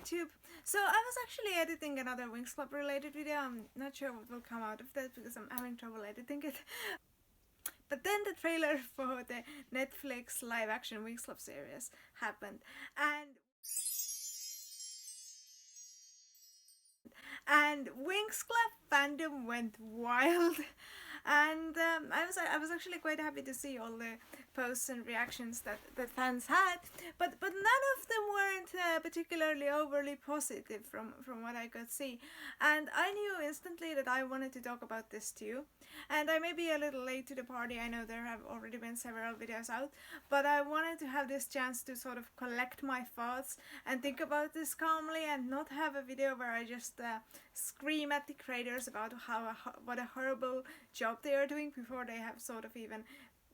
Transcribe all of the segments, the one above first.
YouTube. So I was actually editing another Winx Club related video. I'm not sure what will come out of that because I'm having trouble editing it. But then the trailer for the Netflix live action Winx Club series happened, and Winx Club fandom went wild. And I was actually quite happy to see all the posts and reactions that fans had, but none of them weren't particularly overly positive from what I could see, and I knew instantly that I wanted to talk about this too. And I may be a little late to the party. I know there have already been several videos out, but I wanted to have this chance to sort of collect my thoughts and think about this calmly, and not have a video where I just scream at the creators about what a horrible job they are doing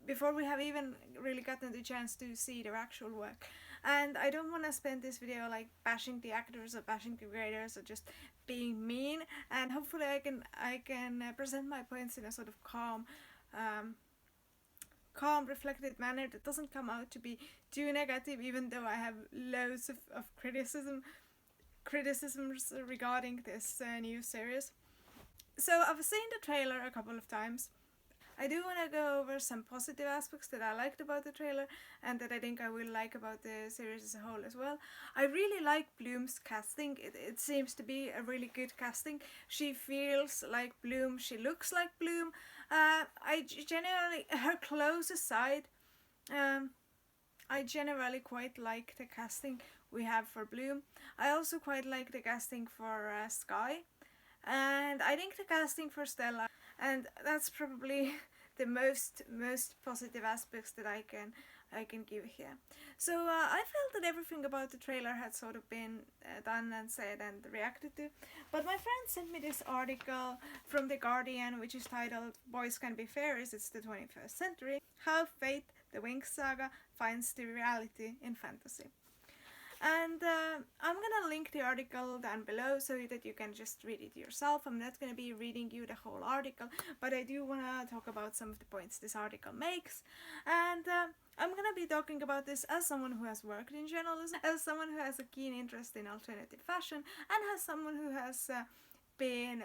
before we have even really gotten the chance to see their actual work. And I don't want to spend this video like bashing the actors or bashing the creators or just being mean. And hopefully I can present my points in a sort of calm, reflected manner that doesn't come out to be too negative, even though I have loads of criticisms regarding this new series. So I've seen the trailer a couple of times. I do want to go over some positive aspects that I liked about the trailer and that I think I will like about the series as a whole as well. I really like Bloom's casting. It seems to be a really good casting. She feels like Bloom, she looks like Bloom. I generally, her clothes aside, I generally quite like the casting we have for Bloom. I also quite like the casting for Sky. And I think the casting for Stella, and that's probably the most positive aspects that I can give here. So I felt that everything about the trailer had sort of been done and said and reacted to, but my friend sent me this article from The Guardian, which is titled "Boys Can Be Fairies, It's the 21st Century, How Fate, the Winx Saga, Finds the Reality in Fantasy." And I'm gonna link the article down below so that you can just read it yourself. I'm not gonna be reading you the whole article, but I do wanna talk about some of the points this article makes. And I'm gonna be talking about this as someone who has worked in journalism, as someone who has a keen interest in alternative fashion, and as someone who has been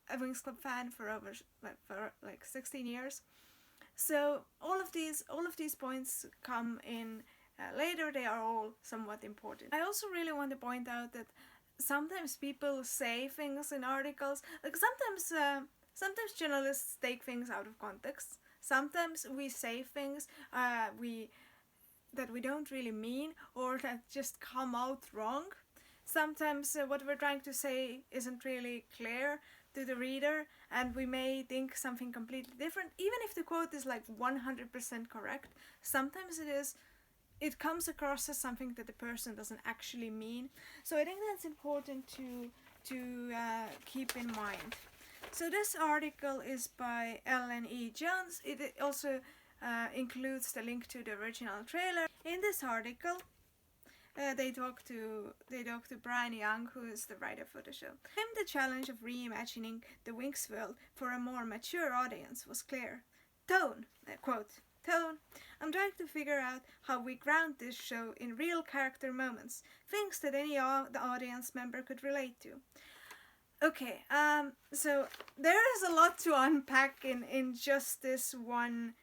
a Winx Club fan for over 16 years. So all of these points come in later. They are all somewhat important. I also really want to point out that sometimes people say things in articles, like sometimes journalists take things out of context. Sometimes we say things that we don't really mean, or that just come out wrong. Sometimes what we're trying to say isn't really clear to the reader, and we may think something completely different, even if the quote is like 100% correct. Sometimes it comes across as something that the person doesn't actually mean. So I think that's important to keep in mind. So this article is by Ellen E. Jones. It also includes the link to the original trailer. In this article, they talk to Brian Young, who is the writer for the show. Him, the challenge of reimagining the Winx world for a more mature audience was clear. Tone, quote, "Tone, I'm trying to figure out how we ground this show in real character moments, things that any the audience member could relate to." Okay, so there is a lot to unpack in just this one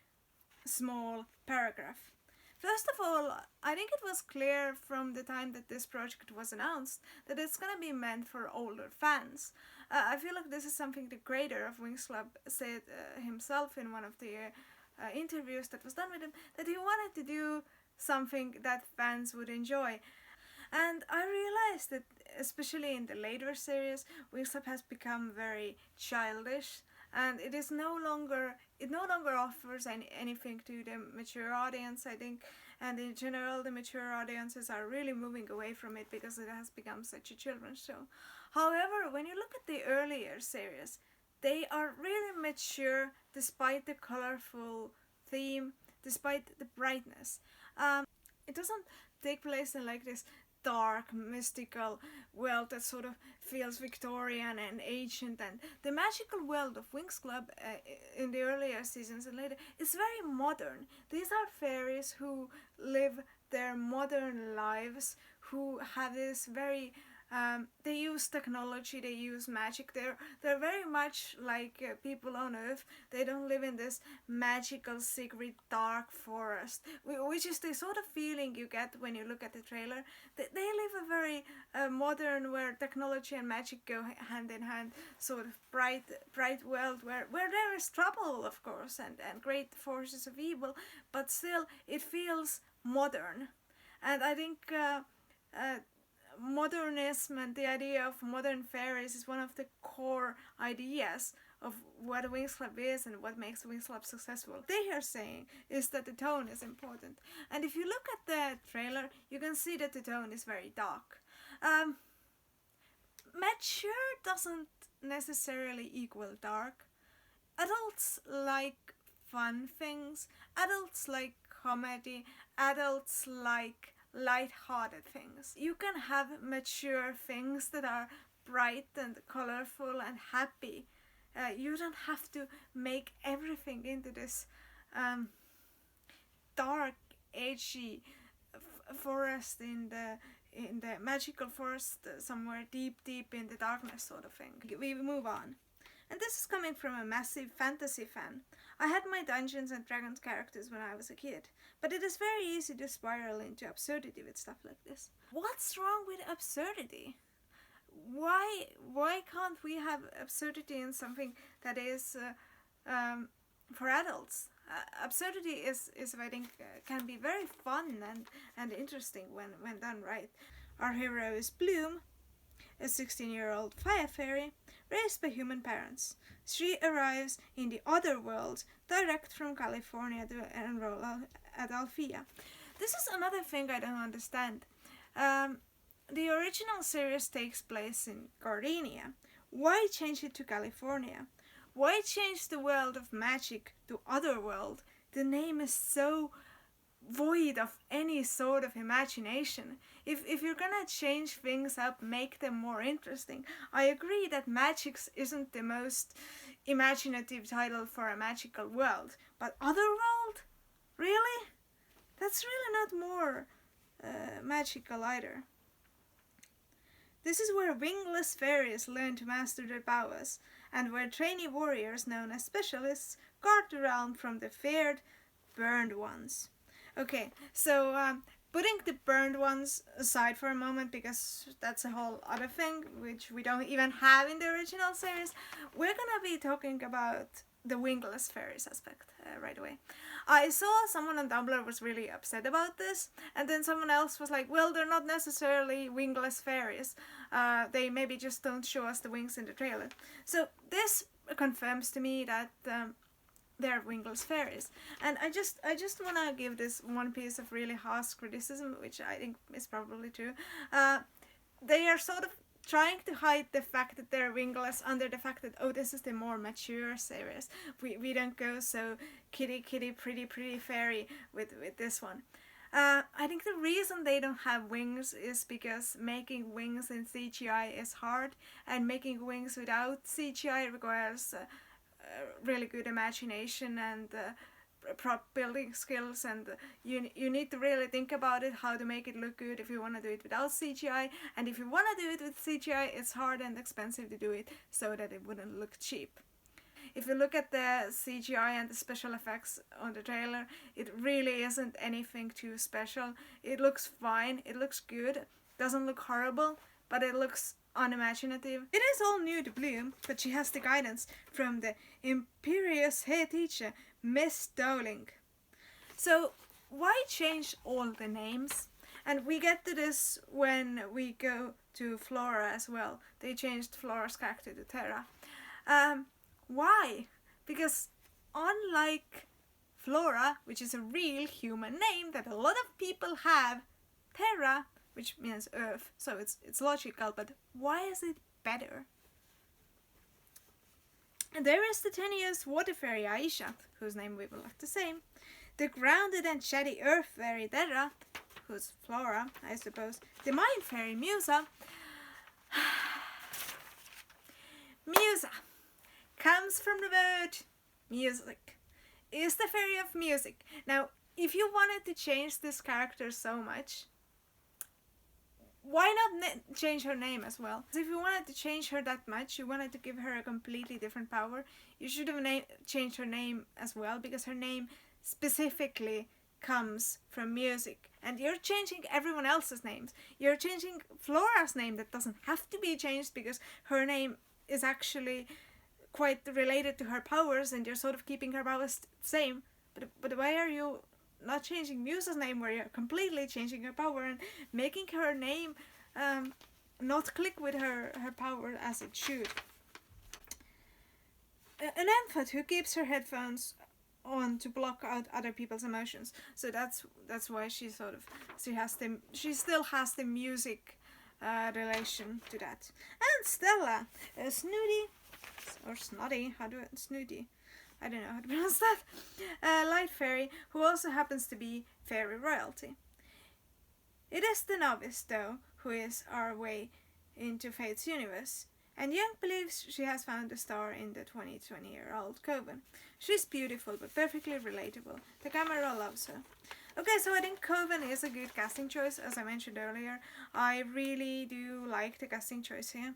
small paragraph. First of all, I think it was clear from the time that this project was announced that it's gonna be meant for older fans. I feel like this is something the creator of Winx Club said himself in one of the interviews that was done with him, that he wanted to do something that fans would enjoy. And I realized that especially in the later series, Winx Club has become very childish, and it no longer offers anything to the mature audience, I think. And in general, the mature audiences are really moving away from it because it has become such a children's show. However, when you look at the earlier series, they are really mature despite the colorful theme, despite the brightness. It doesn't take place in like this dark, mystical world that sort of feels Victorian and ancient, and the magical world of Winx Club in the earlier seasons and later is very modern. These are fairies who live their modern lives, who have this very they use technology, they use magic. They're very much like people on Earth. They don't live in this magical, secret, dark forest, which is the sort of feeling you get when you look at the trailer. They live a very modern, where technology and magic go hand in hand, sort of bright world where there is trouble, of course, and great forces of evil, but still it feels modern. And I think modernism and the idea of modern fairies is one of the core ideas of what Winx Club is and what makes Winx Club successful. What they are saying is that the tone is important. And if you look at the trailer, you can see that the tone is very dark. Mature doesn't necessarily equal dark. Adults like fun things. Adults like comedy. Adults like light-hearted things. You can have mature things that are bright and colorful and happy. You don't have to make everything into this dark, edgy forest in the magical forest somewhere deep in the darkness sort of thing. We move on. And this is coming from a massive fantasy fan. I had my Dungeons and Dragons characters when I was a kid, but it is very easy to spiral into absurdity with stuff like this. What's wrong with absurdity? Why can't we have absurdity in something that is for adults? Absurdity is I think can be very fun and interesting when done right. Our hero is Bloom, a 16-year-old fire fairy raised by human parents. She arrives in the other world direct from California to enroll at Althea. This is another thing I don't understand. The original series takes place in Gardenia. Why change it to California? Why change the world of magic to Otherworld? The name is so void of any sort of imagination. If you're gonna change things up, make them more interesting. I agree that magic isn't the most imaginative title for a magical world, but Otherworld? Really? That's really not more magical either. This is where wingless fairies learn to master their powers, and where trainee warriors known as specialists guard the realm from the feared burned ones. Okay, so putting the burned ones aside for a moment, because that's a whole other thing which we don't even have in the original series, we're gonna be talking about the wingless fairies aspect right away. I saw someone on Tumblr was really upset about this, and then someone else was like, well, they're not necessarily wingless fairies. They maybe just don't show us the wings in the trailer. So this confirms to me that they're wingless fairies. And I just want to give this one piece of really harsh criticism, which I think is probably true. They are sort of trying to hide the fact that they're wingless under the fact that, oh, this is the more mature series. We don't go so kitty pretty fairy with this one. I think the reason they don't have wings is because making wings in CGI is hard, and making wings without CGI requires really good imagination and prop building skills, and you need to really think about it, how to make it look good if you want to do it without CGI, and if you want to do it with CGI, it's hard and expensive to do it so that it wouldn't look cheap. If you look at the CGI and the special effects on the trailer, it really isn't anything too special. It looks fine, it looks good, doesn't look horrible, but it looks unimaginative. It is all new to Bloom, but she has the guidance from the imperious head teacher, Miss Dowling. So why change all the names? And we get to this when we go to Flora as well. They changed Flora's character to Terra. Why? Because unlike Flora, which is a real human name that a lot of people have, Terra, which means Earth, so it's logical, but why is it better? And there is the tenuous water fairy Aisha, whose name we will have to say, the grounded and chatty earth fairy Terra, who's Flora, I suppose, the mind fairy Musa. Musa comes from the word music, is the fairy of music. Now, if you wanted to change this character so much, why not change her name as well? If you wanted to change her that much, you wanted to give her a completely different power, you should have changed her name as well, because her name specifically comes from music. And you're changing everyone else's names. You're changing Flora's name that doesn't have to be changed because her name is actually quite related to her powers, and you're sort of keeping her powers the same. But why are you not changing Musa's name, where you're completely changing her power and making her name not click with her power as it should? An empath who keeps her headphones on to block out other people's emotions. So that's why she still has the music relation to that. And Stella, a snooty or snotty, snooty, I don't know how to pronounce that, light fairy who also happens to be fairy royalty. It is the novice, though, who is our way into Fate's universe, and Young believes she has found a star in the 20-20-year-old Coven. She's beautiful but perfectly relatable. The camera loves her. Okay, so I think Coven is a good casting choice, as I mentioned earlier. I really do like the casting choice here.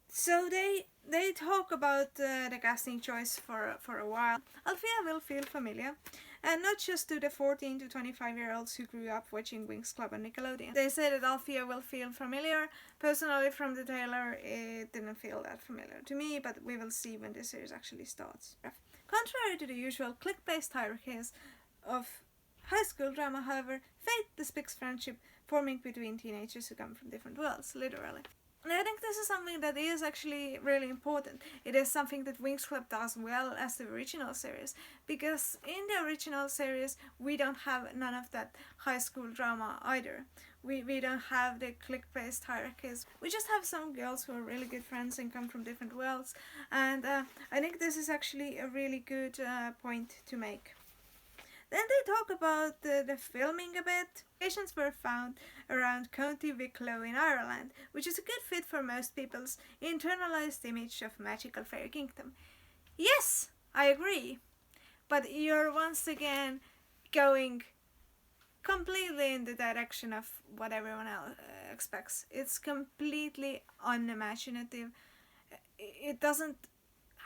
So they talk about the casting choice for a while. Althea will feel familiar, and not just to the 14 to 25-year-olds who grew up watching Winx Club on Nickelodeon. They say that Althea will feel familiar. Personally, from the trailer, it didn't feel that familiar to me, but we will see when the series actually starts. Contrary to the usual click-based hierarchies of high school drama, however, Fate depicts friendship forming between teenagers who come from different worlds, literally. And I think this is something that is actually really important. It is something that Winx Club does well as the original series, because in the original series we don't have none of that high school drama either. We don't have the clique-based hierarchies. We just have some girls who are really good friends and come from different worlds, and I think this is actually a really good point to make. Then they talk about the filming a bit. Locations were found around County Wicklow in Ireland, which is a good fit for most people's internalized image of magical fairy kingdom. Yes, I agree, but you're once again going completely in the direction of what everyone else expects. It's completely unimaginative. It doesn't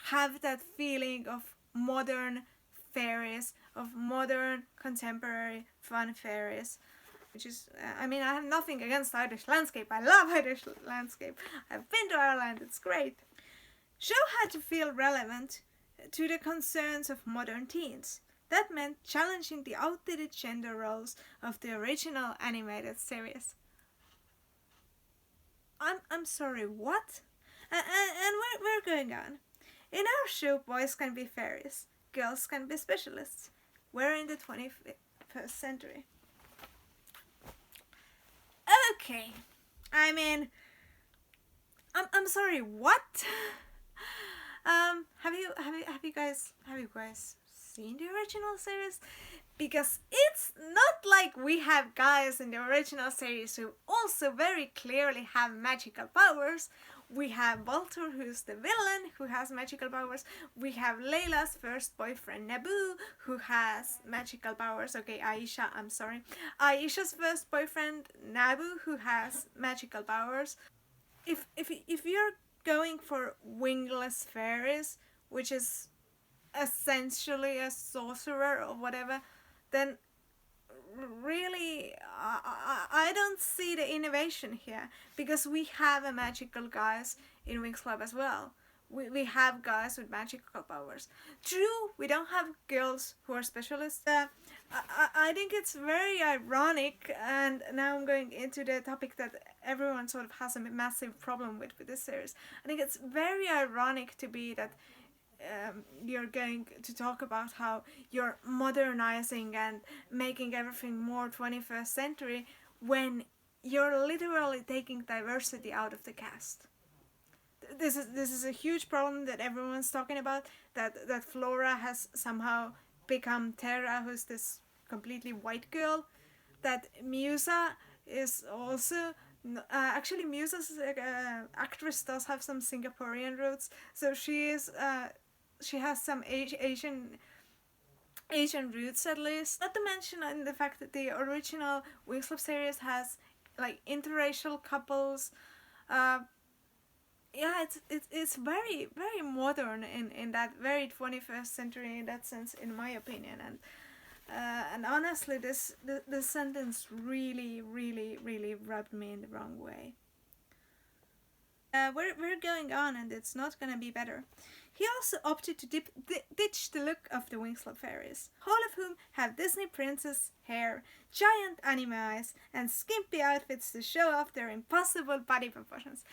have that feeling of modern fairies, of modern, contemporary, fun fairies, which is, I have nothing against Irish landscape. I love Irish landscape. I've been to Ireland, it's great. Show had to feel relevant to the concerns of modern teens. That meant challenging the outdated gender roles of the original animated series. I'm sorry, what? And we're going on. In our show, boys can be fairies. Girls can be specialists. We're in the 21st century. Okay. I'm sorry, what? Have you guys seen the original series? Because it's not like we have guys in the original series who also very clearly have magical powers. We have Baltor, who's the villain, who has magical powers. We have Layla's first boyfriend, Naboo, who has magical powers. Okay, Aisha, I'm sorry. Aisha's first boyfriend, Naboo, who has magical powers. If you're going for wingless fairies, which is essentially a sorcerer or whatever, then really I don't see the innovation here, because we have a magical guys in Winx Club as well. We have guys with magical powers. True, we don't have girls who are specialists. I think it's very ironic, and now I'm going into the topic that everyone sort of has a massive problem with this series. I think it's very ironic to be that you're going to talk about how you're modernizing and making everything more 21st century when you're literally taking diversity out of the cast. This is a huge problem that everyone's talking about, that Flora has somehow become Terra, who's this completely white girl, that Musa is also actually Musa's actress does have some Singaporean roots, so she has some Asian roots at least. Not to mention the fact that the original Winx Club series has like interracial couples. Uh, yeah, it's very very modern in that very 21st century in that sense, in my opinion. And honestly, this sentence really really really rubbed me in the wrong way. We're going on, and it's not gonna be better. He also opted to ditch the look of the Winx fairies, all of whom have Disney princess hair, giant anime eyes, and skimpy outfits to show off their impossible body proportions.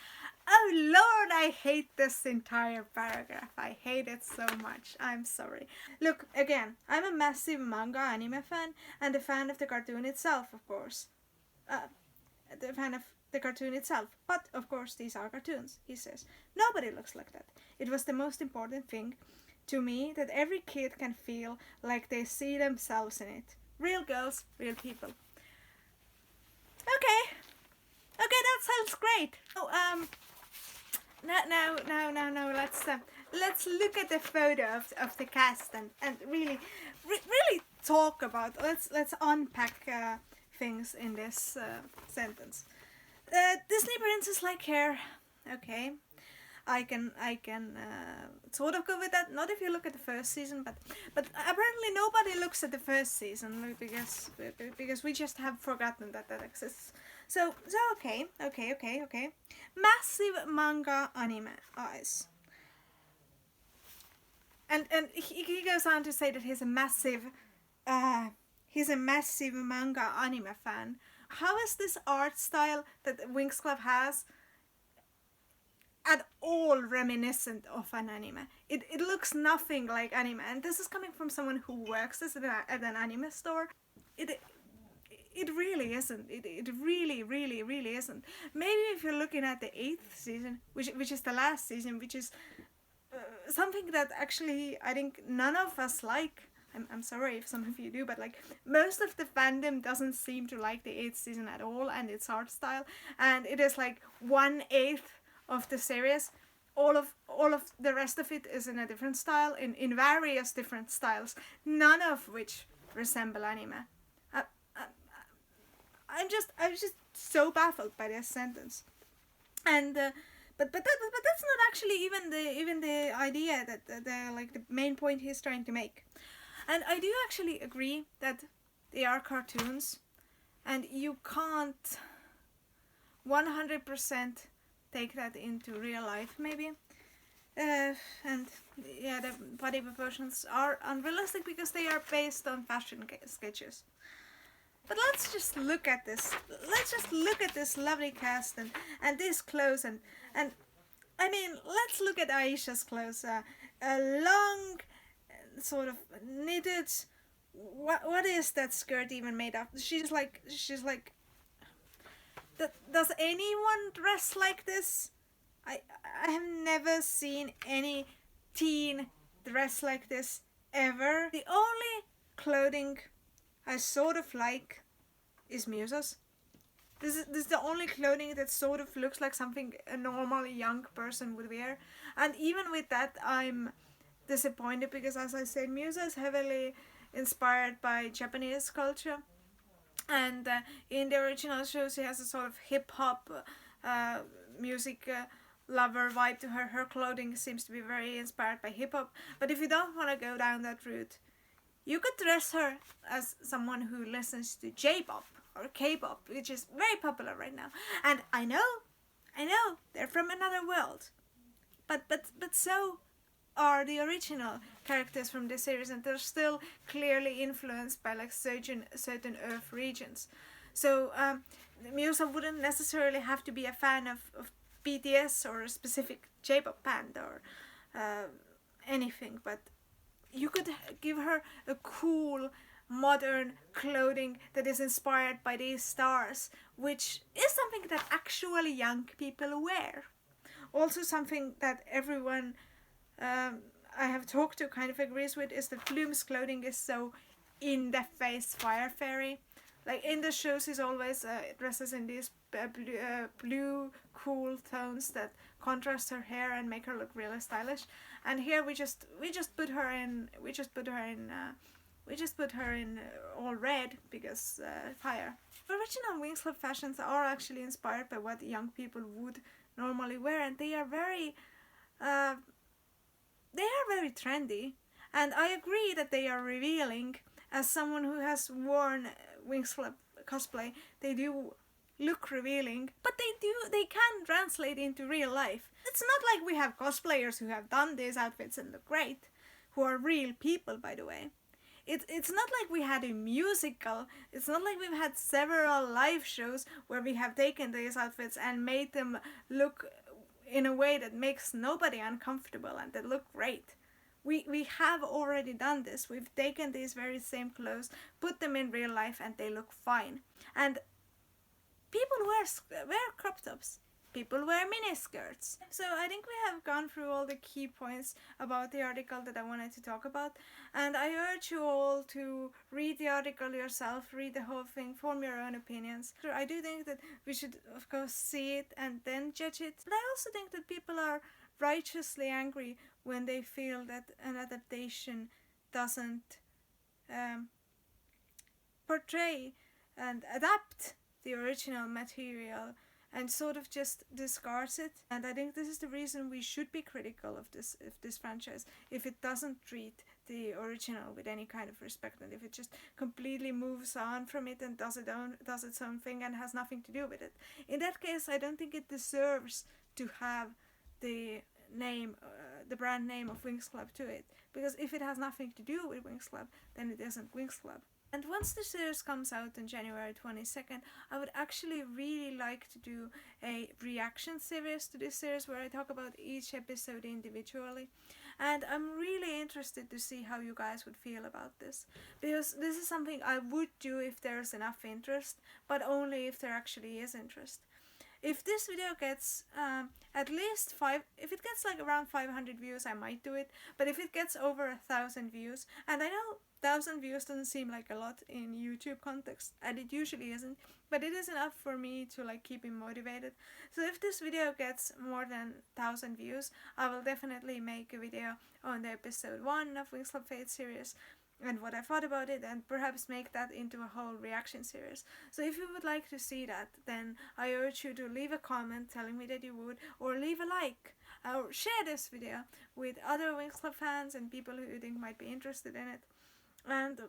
Oh lord, I hate this entire paragraph. I hate it so much. I'm sorry. Look, again, I'm a massive manga anime fan, and a fan of the cartoon itself, of course. The fan of the cartoon itself. But, of course, these are cartoons, he says. Nobody looks like that. It was the most important thing to me that every kid can feel like they see themselves in it. Real girls, real people. Okay. Okay, that sounds great. Oh, no. Let's look at the photo of the cast and really talk about. Let's unpack things in this sentence. Disney princess like hair. Okay, I can sort of go with that. Not if you look at the first season, but apparently nobody looks at the first season because we just have forgotten that exists. So okay. Massive manga anime eyes. And he goes on to say that he's a massive manga anime fan. How is this art style that Winx Club has at all reminiscent of an anime? It looks nothing like anime, and this is coming from someone who works at an anime store. It really isn't. It really isn't. Maybe if you're looking at the 8th season, which is the last season, which is something that actually I think none of us like. I'm sorry if some of you do, but like most of the fandom doesn't seem to like the 8th season at all and its art style, and it is like 1/8 of the series. All of the rest of it is in a different style, in various different styles, none of which resemble anime. I'm just so baffled by this sentence, and but that's not actually even the idea that the main point he's trying to make. And I do actually agree that they are cartoons, and you can't 100% take that into real life, maybe. And yeah, the body proportions are unrealistic because they are based on fashion sketches. But let's just look at this. Let's just look at this lovely cast and these clothes and I mean, let's look at Aisha's clothes. A long, sort of knitted. What is that skirt even made of? She's like. Does anyone dress like this? I have never seen any teen dress like this ever. The only clothing I sort of like is Musa's. This is the only clothing that sort of looks like something a normal young person would wear. And even with that, I'm disappointed because, as I said, Musa is heavily inspired by Japanese culture. And in the original show, she has a sort of hip-hop music lover vibe to her. Her clothing seems to be very inspired by hip-hop. But if you don't want to go down that route, you could dress her as someone who listens to J-pop or K-pop, which is very popular right now. And I know, they're from another world. But so are the original characters from the series, and they're still clearly influenced by like certain Earth regions. So Musa wouldn't necessarily have to be a fan of BTS or a specific J-pop band or anything, but you could give her a cool modern clothing that is inspired by these stars, which is something that actually young people wear. Also something that everyone I have talked to kind of agrees with is that Bloom's clothing is so in the face fire fairy. Like in the shows, he's always dresses in these blue cool tones that contrast her hair and make her look really stylish. And here we just put her in all red because fire. Original Winx Club fashions are actually inspired by what young people would normally wear, and they are uh, very trendy. And I agree that they are revealing. As someone who has worn Winx Club cosplay, they do look revealing, but they can translate into real life. It's not like we have cosplayers who have done these outfits and look great, who are real people, by the way. It's not like we had a musical. It's not like we've had several live shows where we have taken these outfits and made them look in a way that makes nobody uncomfortable and that look great. We have already done this. We've taken these very same clothes, put them in real life, and they look fine. And people wear crop tops. People wear mini skirts. So I think we have gone through all the key points about the article that I wanted to talk about. And I urge you all to read the article yourself, read the whole thing, form your own opinions. I do think that we should, of course, see it and then judge it. But I also think that people are righteously angry when they feel that an adaptation doesn't portray and adapt the original material and sort of just discards it. And I think this is the reason we should be critical of this franchise, if it doesn't treat the original with any kind of respect, and if it just completely moves on from it and does its own thing and has nothing to do with it. In that case, I don't think it deserves to have the name, the brand name of Winx Club to it, because if it has nothing to do with Winx Club, then it isn't Winx Club. And once the series comes out on January 22nd, I would actually really like to do a reaction series to this series where I talk about each episode individually. And I'm really interested to see how you guys would feel about this, because this is something I would do if there's enough interest, but only if there actually is interest. If this video gets at least if it gets like around 500 views, I might do it. But if it gets over 1,000 views, and I know 1,000 views doesn't seem like a lot in YouTube context, and it usually isn't, but it is enough for me to like keep me motivated. So if this video gets more than 1,000 views, I will definitely make a video on the episode 1 of Winx Club Fate series and what I thought about it, and perhaps make that into a whole reaction series. So if you would like to see that, then I urge you to leave a comment telling me that you would, or leave a like, or share this video with other Winx Club fans and people who you think might be interested in it. And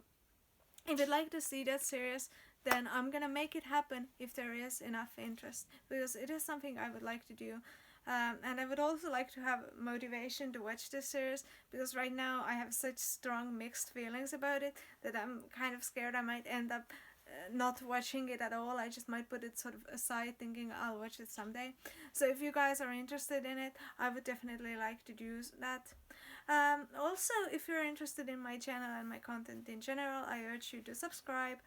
if you'd like to see that series, then I'm gonna make it happen if there is enough interest, because it is something I would like to do. And I would also like to have motivation to watch this series, because right now I have such strong mixed feelings about it that I'm kind of scared I might end up not watching it at all. I just might put it sort of aside thinking I'll watch it someday. So if you guys are interested in it, I would definitely like to do that. Also, if you're interested in my channel and my content in general, I urge you to subscribe.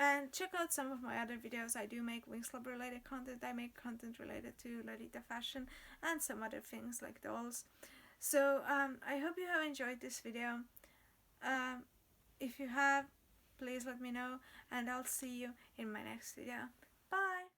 And check out some of my other videos. I do make Winx Club related content. I make content related to Lolita fashion and some other things like dolls. So I hope you have enjoyed this video. If you have, please let me know, and I'll see you in my next video. Bye!